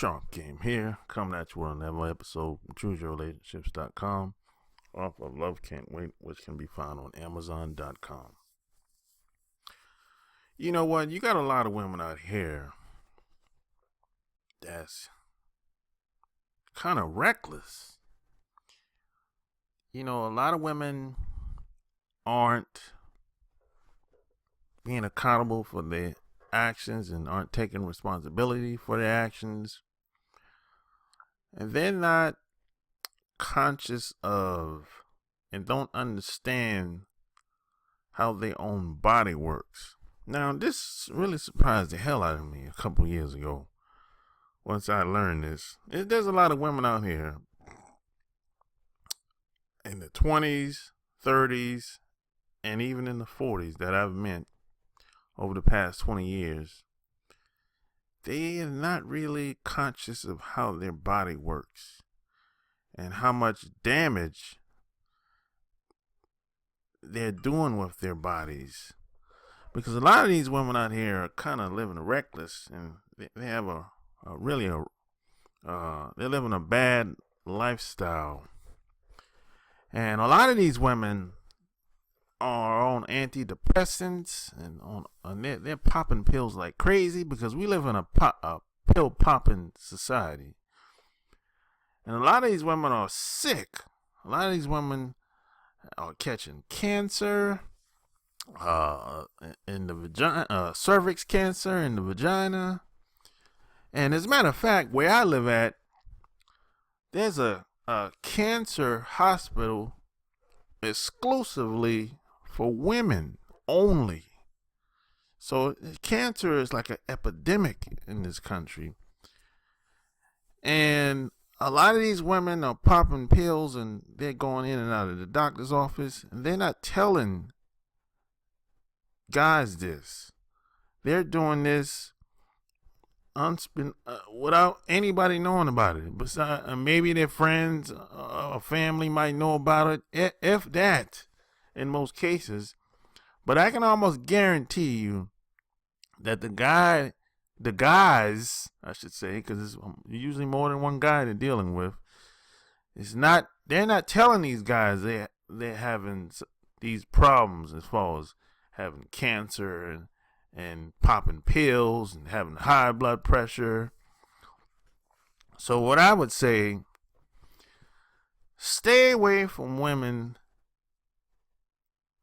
Shark Game here, coming at you on another episode from ChooseYourRelationships.com, off of Love Can't Wait, which can be found on Amazon.com. You know what? You got a lot of women out here that's kind of reckless. You know, a lot of women aren't being accountable for their actions and aren't taking responsibility for their actions. And they're not conscious of and don't understand how their own body works. Now, this really surprised the hell out of me a couple years ago. Once I learned this, there's a lot of women out here in the 20s, 30s, and even in the 40s that I've met over the past 20 years. They are not really conscious of how their body works and how much damage they're doing with their bodies. Because a lot of these women out here are kind of living reckless, and they have they're living a bad lifestyle. And a lot of these women are on antidepressants and they're popping pills like crazy because we live in a pill popping society. And a lot of these women are sick. A lot of these women are catching cancer, in the vagina, cervix cancer in the vagina. And as a matter of fact, where I live at, there's a cancer hospital exclusively for women only. So cancer is like an epidemic in this country. And a lot of these women are popping pills and they're going in and out of the doctor's office, and they're not telling guys this. They're doing this without anybody knowing about it. Besides, maybe their friends or family might know about it, if that, in most cases. But I can almost guarantee you that the guys, I should say, because it's usually more than one guy they're dealing with, they're not telling these guys they're having these problems as far as having cancer and popping pills and having high blood pressure. So what I would say, stay away from women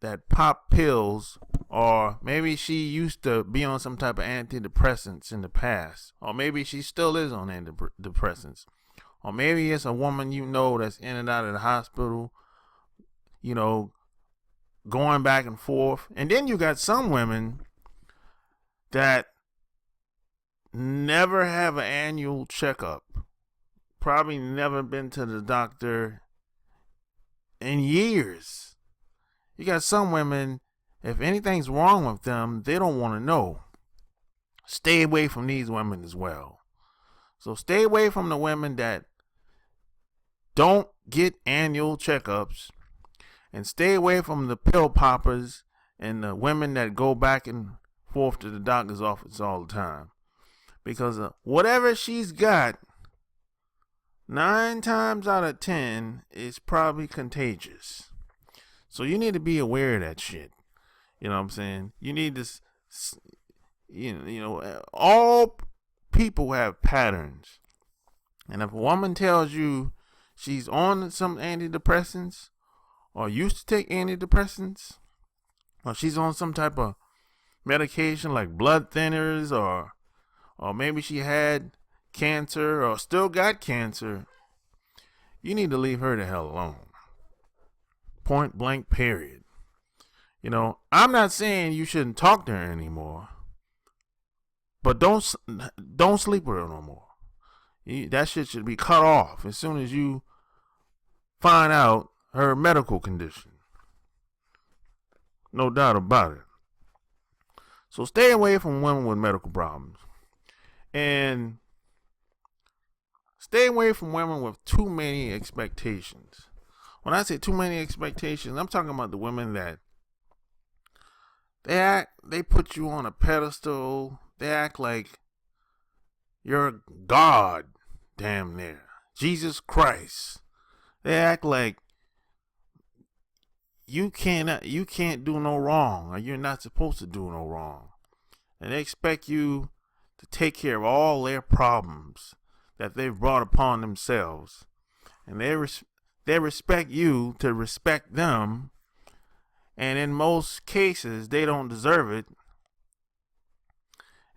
that pop pills, or maybe she used to be on some type of antidepressants in the past, or maybe she still is on antidepressants, or maybe it's a woman you know that's in and out of the hospital, you know, going back and forth. And then you got some women that never have an annual checkup, probably never been to the doctor in years. You got some women, if anything's wrong with them, they don't want to know. Stay away from these women as well. So stay away from the women that don't get annual checkups, and stay away from the pill poppers and the women that go back and forth to the doctor's office all the time. Because whatever she's got, 9 times out of 10 is probably contagious. So you need to be aware of that shit. You know what I'm saying? You need to, all people have patterns. And if a woman tells you she's on some antidepressants, or used to take antidepressants, or she's on some type of medication like blood thinners, or maybe she had cancer or still got cancer, you need to leave her the hell alone. Point blank, period. You know, I'm not saying you shouldn't talk to her anymore, but don't sleep with her no more. That shit should be cut off as soon as you find out her medical condition. No doubt about it. So stay away from women with medical problems. And stay away from women with too many expectations. When I say too many expectations, I'm talking about the women that they put you on a pedestal. They act like you're God, damn near. Jesus Christ. They act like you can't do no wrong, or you're not supposed to do no wrong. And they expect you to take care of all their problems that they've brought upon themselves. And they respect you to respect them. And in most cases, they don't deserve it.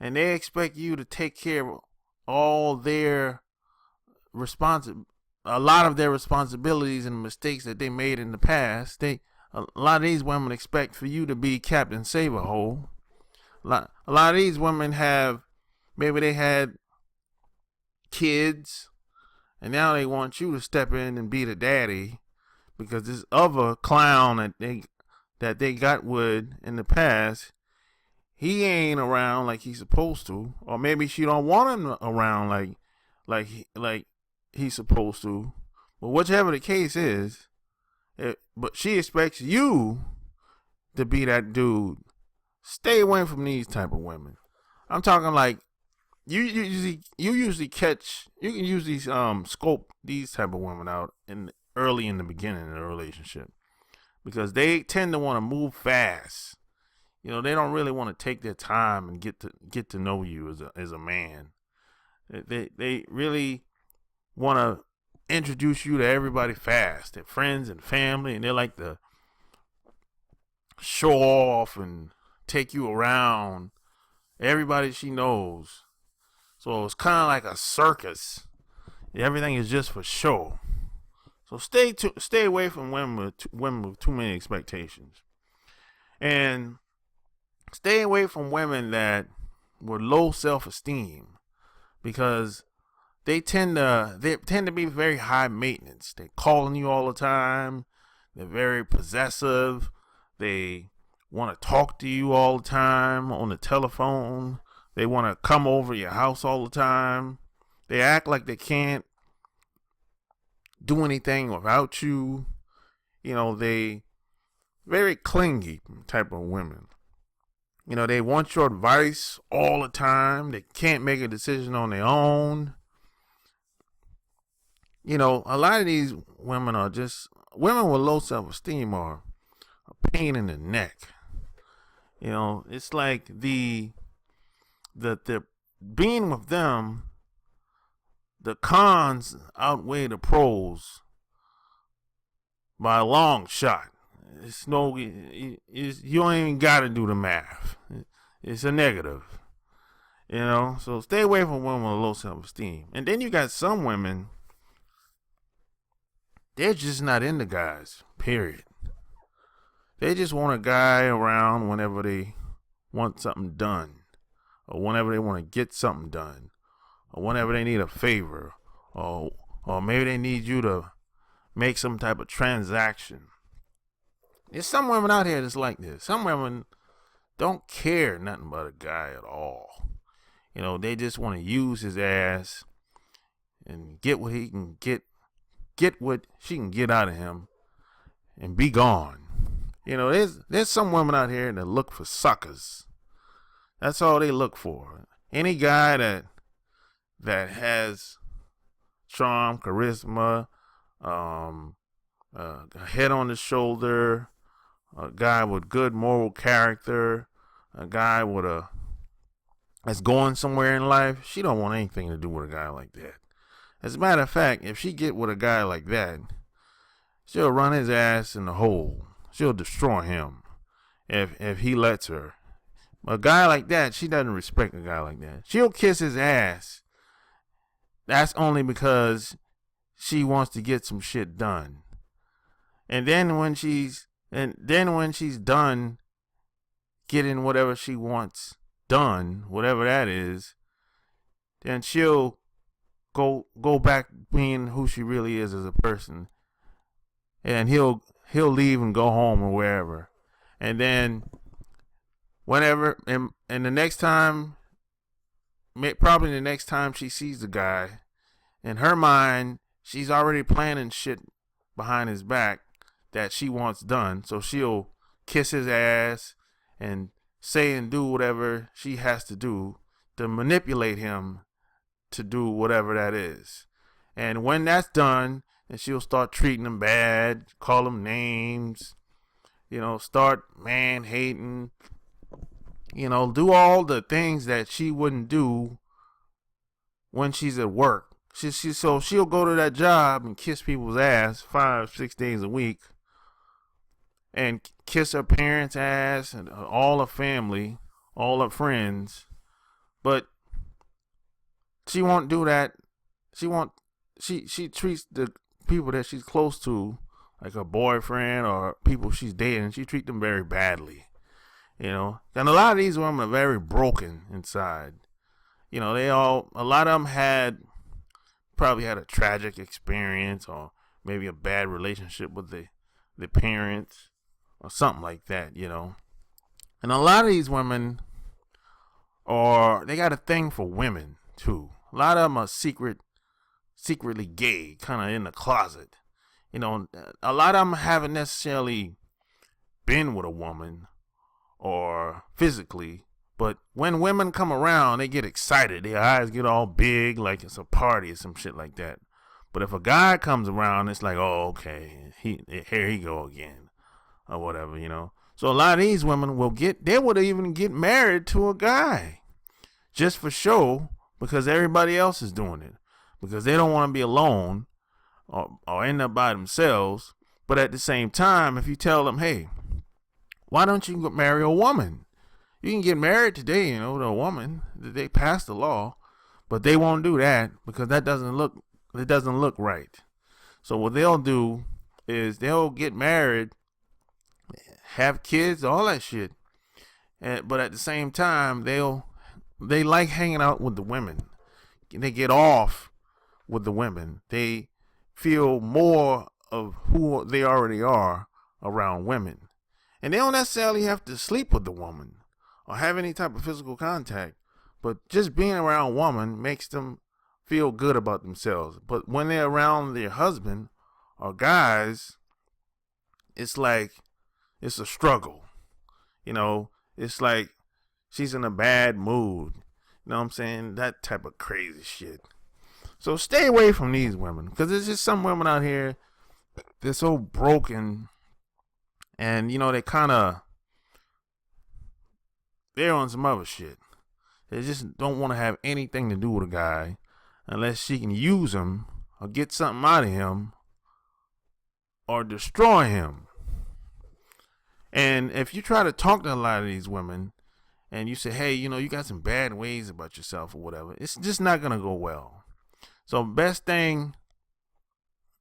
And they expect you to take care of all their a lot of their responsibilities and mistakes that they made in the past. A lot of these women expect for you to be Captain Save-A-Hole. A lot of these women maybe they had kids, and now they want you to step in and be the daddy because this other clown that they got with in the past, he ain't around like he's supposed to, or maybe she don't want him around like he's supposed to. But whichever the case is, but she expects you to be that dude. Stay away from these type of women. I'm talking like you usually scope these type of women out early in the beginning of the relationship, because they tend to want to move fast. You know, they don't really want to take their time and get to know you as a man. They really want to introduce you to everybody fast, their friends and family, and they like to show off and take you around everybody she knows. So it's kind of like a circus. Everything is just for show. So stay away from women with too many expectations, and stay away from women that with low self-esteem, because they tend to be very high maintenance. They're calling you all the time. They're very possessive. They want to talk to you all the time on the telephone. They want to come over your house all the time. They act like they can't do anything without you. You know, they very clingy type of women. You know, they want your advice all the time. They can't make a decision on their own. You know, a lot of these women women with low self-esteem are a pain in the neck. You know, it's like the being with them, the cons outweigh the pros by a long shot. You don't even got to do the math. It's a negative. You know, so stay away from women with low self-esteem. And then you got some women, they're just not into guys, period. They just want a guy around whenever they want something done, or whenever they want to get something done, or whenever they need a favor, or maybe they need you to make some type of transaction. There's some women out here that's like this. Some women don't care nothing about a guy at all. You know, they just want to use his ass and get what he can get what she can get out of him, and be gone. You know, there's some women out here that look for suckers. That's all they look for. Any guy that has charm, charisma, a head on his shoulder, a guy with good moral character, a guy that's going somewhere in life, she don't want anything to do with a guy like that. As a matter of fact, if she get with a guy like that, she'll run his ass in the hole. She'll destroy him if he lets her. A guy like that, she doesn't respect a guy like that. She'll kiss his ass. That's only because she wants to get some shit done. And then when she's done getting whatever she wants done, whatever that is, then she'll go back being who she really is as a person. And he'll leave and go home or wherever. And then whenever, and the next time, probably the next time she sees the guy, in her mind, she's already planning shit behind his back that she wants done. So she'll kiss his ass and say and do whatever she has to do to manipulate him to do whatever that is. And when that's done, then she'll start treating them bad, call them names, start man hating, do all the things that she wouldn't do when she's at work. So she'll go to that job and kiss people's ass 5-6 days a week, and kiss her parents' ass and all her family, all her friends, but she won't do that. She treats the people that she's close to, like her boyfriend or people she's dating, she treats them very badly. And a lot of these women are very broken inside. A lot of them probably had a tragic experience, or maybe a bad relationship with the parents or something like that, And a lot of these women they got a thing for women too. A lot of them are secretly gay, kind of in the closet. A lot of them haven't necessarily been with a woman or physically, but when women come around, they get excited. Their eyes get all big, like it's a party or some shit like that. But if a guy comes around, it's like, oh, okay, here he go again, or whatever, So a lot of these women they would even get married to a guy just for show, because everybody else is doing it, because they don't want to be alone or end up by themselves. But at the same time, if you tell them, hey, why don't you marry a woman? You can get married today, to a woman. They passed the law, but they won't do that because it doesn't look right. So what they'll do is they'll get married, have kids, all that shit. But at the same time, they like hanging out with the women. They get off with the women. They feel more of who they already are around women. And they don't necessarily have to sleep with the woman or have any type of physical contact, but just being around a woman makes them feel good about themselves. But when they're around their husband or guys, it's like it's a struggle. It's like she's in a bad mood. You know what I'm saying? That type of crazy shit. So stay away from these women, because there's just some women out here, they're so broken, and they're on some other shit. They just don't want to have anything to do with a guy unless she can use him or get something out of him or destroy him. And if you try to talk to a lot of these women and you say, hey, you got some bad ways about yourself or whatever, it's just not going to go well. So best thing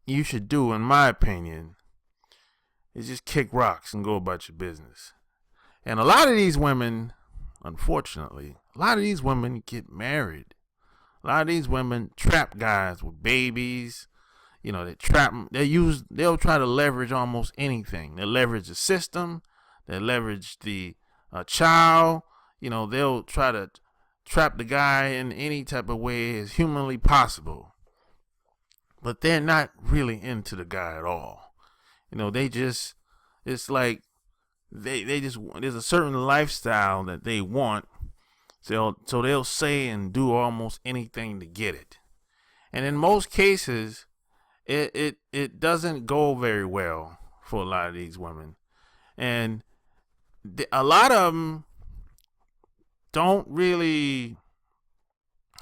you should do, in my opinion, is just kick rocks and go about your business. And a lot of these women, unfortunately, get married. A lot of these women trap guys with babies. They trap them. They'll try to leverage almost anything. They leverage the system. They leverage the child. They'll try to trap the guy in any type of way as humanly possible. But they're not really into the guy at all. It's like there's a certain lifestyle that they want. So they'll say and do almost anything to get it. And in most cases, it doesn't go very well for a lot of these women. And a lot of them don't really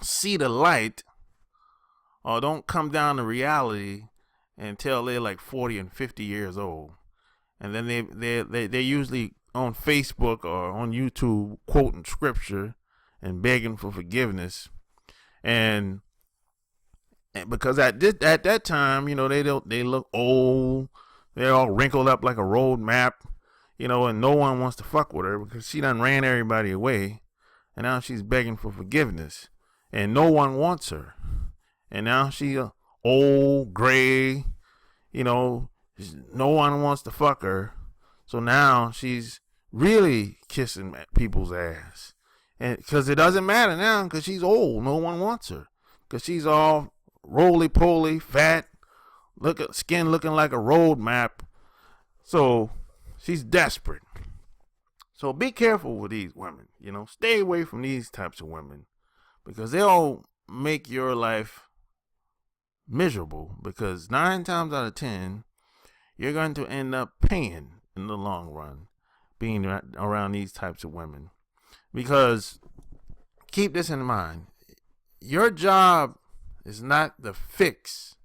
see the light or don't come down to reality until they're like 40 and 50 years old. And then they're usually on Facebook or on YouTube quoting scripture and begging for forgiveness. And because at that time, they look old. They're all wrinkled up like a road map, and no one wants to fuck with her because she done ran everybody away. And now she's begging for forgiveness, and no one wants her. And now she's old, gray, no one wants to fuck her. So now she's really kissing people's ass. And because it doesn't matter now, because she's old, no one wants her. Because she's all roly-poly, fat, skin looking like a road map. So she's desperate. So be careful with these women, stay away from these types of women, because they'll make your life miserable, because 9 times out of 10, you're going to end up paying in the long run being around these types of women. Because keep this in mind, your job is not to fix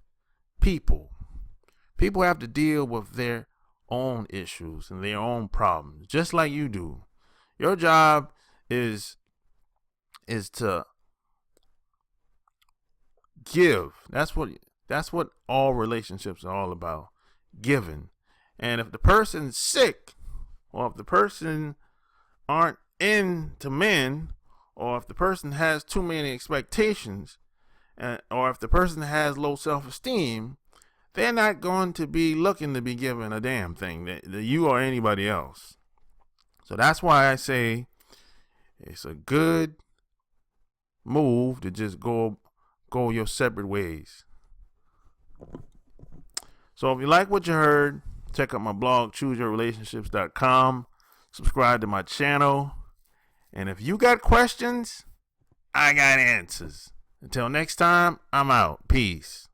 people. People have to deal with their own issues and their own problems, just like you do. Your job is to give. That's what all relationships are all about, giving. And if the person's sick, or if the person aren't into men, or if the person has too many expectations, or if the person has low self-esteem, they're not going to be looking to be given a damn thing that you or anybody else. So that's why I say it's a good move to just go your separate ways. So if you like what you heard, check out my blog, chooseyourrelationships.com. Subscribe to my channel. And if you got questions, I got answers. Until next time, I'm out. Peace.